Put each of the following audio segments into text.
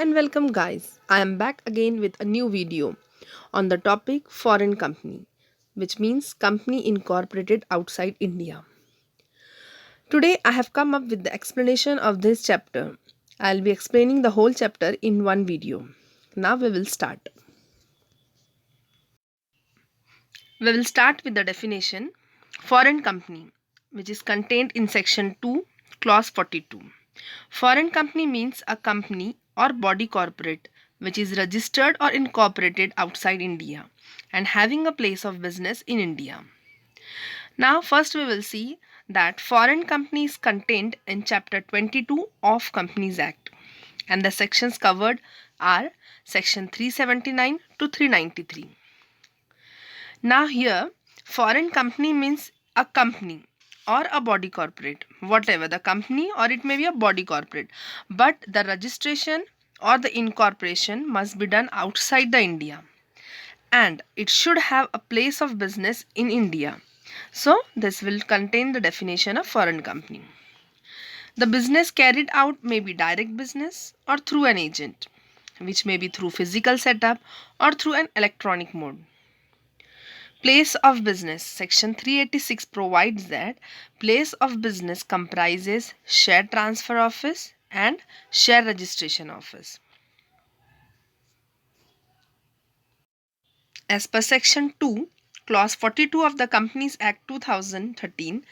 and welcome guys. I am back again with a new video on the topic foreign company, which means company incorporated outside India. Today I have come up with the explanation of this chapter. I'll be explaining the whole chapter in one video. Now we will start. We will start with the definition foreign company, which is contained in section 2, clause 42. Foreign company means a company or body corporate which is registered or incorporated outside India and having a place of business in India. Now, first we will see that foreign company is contained in chapter 22 of Companies Act, and the sections covered are section 379 to 393. Now here, foreign company means a company or a body corporate, whatever the company, or it may be a body corporate, but the registration or the incorporation must be done outside the India, and it should have a place of business in India. So this will contain the definition of foreign company. The business carried out may be direct business or through an agent, which may be through physical setup or through an electronic mode. Place of business. Section 386 provides that place of business comprises share transfer office and share registration office. As per section 2, clause 42 of the Companies Act 2013,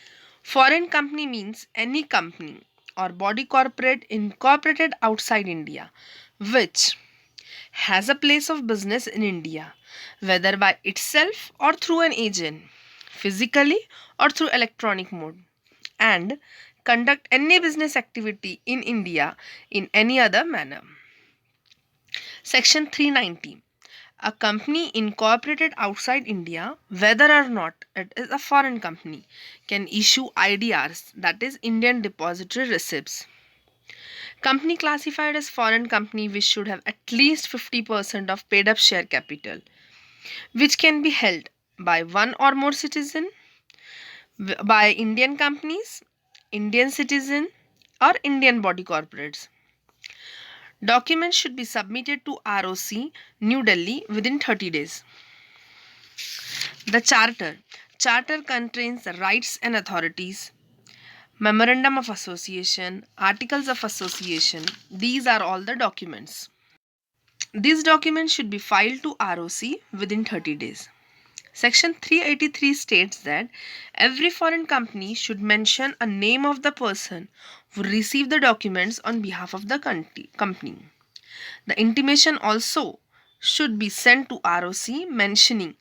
foreign company means any company or body corporate incorporated outside India which has a place of business in India, whether by itself or through an agent, physically or through electronic mode, and conduct any business activity in India in any other manner. Section 390. A company incorporated outside India, whether or not it is a foreign company, can issue IDRs, that is Indian Depository Receipts. Company classified as foreign company which should have at least 50% of paid up share capital, which can be held by one or more citizen, by Indian companies, Indian citizen, or Indian body corporates. Documents should be submitted to ROC, New Delhi within 30 days. The Charter. Charter contains the rights and authorities, Memorandum of Association, Articles of Association. These are all the documents. These documents should be filed to ROC within 30 days. Section 383 states that every foreign company should mention a name of the person who received the documents on behalf of the company. The intimation also should be sent to ROC mentioning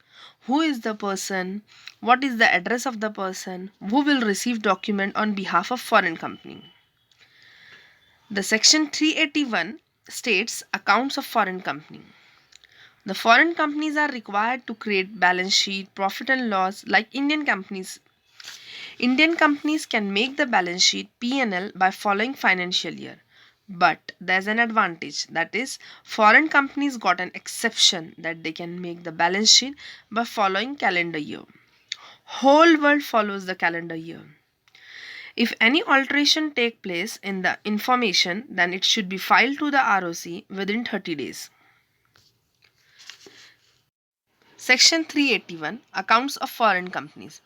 who is the person, what is the address of the person who will receive document on behalf of foreign company. The section 381 states accounts of foreign company. The foreign companies are required to create balance sheet, profit and loss like Indian companies. Indian companies can make the balance sheet P&L by following financial year. But there's an advantage, that is foreign companies got an exception that they can make the balance sheet by following calendar year. Whole world follows the calendar year. If any alteration take place in the information, then it should be filed to the ROC within 30 days. Section 381 Accounts of Foreign Companies.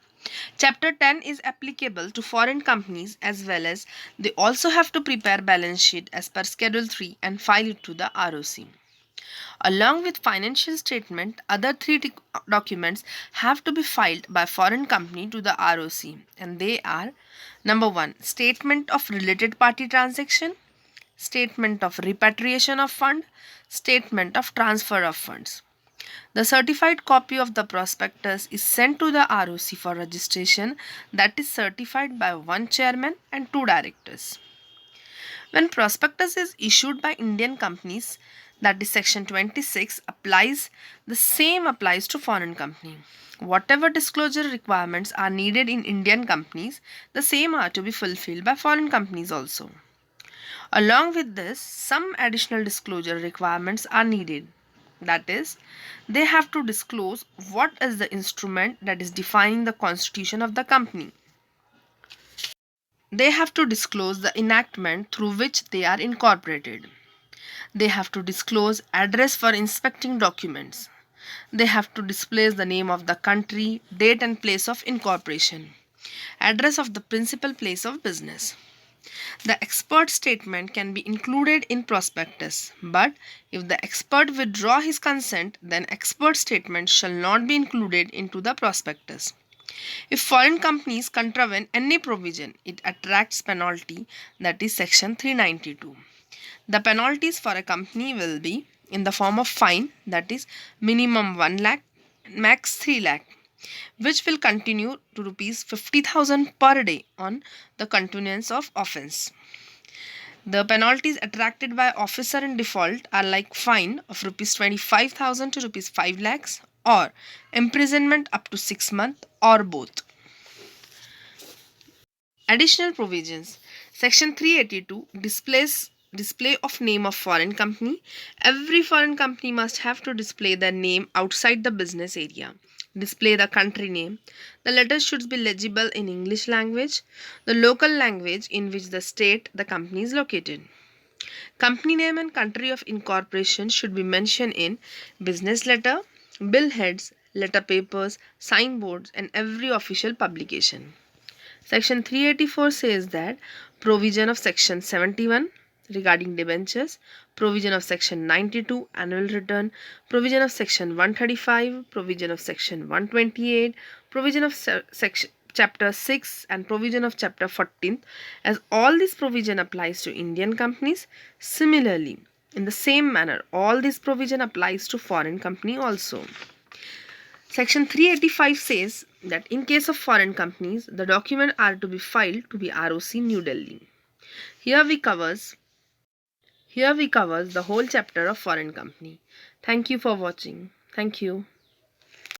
Chapter 10 is applicable to foreign companies as well as they also have to prepare balance sheet as per Schedule 3 and file it to the ROC. Along with financial statement, other three documents have to be filed by foreign company to the ROC, and they are: number 1, statement of related party transaction, statement of repatriation of fund, statement of transfer of funds. The certified copy of the prospectus is sent to the ROC for registration, that is certified by one chairman and two directors. When prospectus is issued by Indian companies, that is section 26 applies, the same applies to foreign company. Whatever disclosure requirements are needed in Indian companies, the same are to be fulfilled by foreign companies also. Along with this, some additional disclosure requirements are needed. That is, they have to disclose what is the instrument that is defining the constitution of the company. They have to disclose the enactment through which they are incorporated. They have to disclose address for inspecting documents. They have to displace the name of the country, date and place of incorporation, address of the principal place of business. The expert statement can be included in prospectus, but if the expert withdraw his consent, then expert statement shall not be included into the prospectus. If foreign companies contravene any provision, it attracts penalty, that is section 392. The penalties for a company will be in the form of fine, that is minimum 1 lakh, max 3 lakh, which will continue to rupees 50,000 per day on the continuance of offence. The penalties attracted by officer in default are like fine of rupees 25,000 to rupees 5 lakhs or imprisonment up to 6 months or both. Additional provisions. Section 382 display of name of foreign company. Every foreign company must have to display their name outside the business area. Display the country name. The letters should be legible in English language, the local language in which the state the company is located. Company name and country of incorporation should be mentioned in business letter, bill heads, letter papers, signboards, and every official publication. Section 384 says that provision of Section 71 regarding debentures, provision of Section 92 annual return, provision of Section 135, provision of Section 128, provision of Section Chapter 6 and provision of Chapter 14, as all this provision applies to Indian companies. Similarly, in the same manner, all this provision applies to foreign company also. Section 385 says that in case of foreign companies, the documents are to be filed to be ROC New Delhi. Here we covers the whole chapter of foreign company. Thank you for watching. Thank you.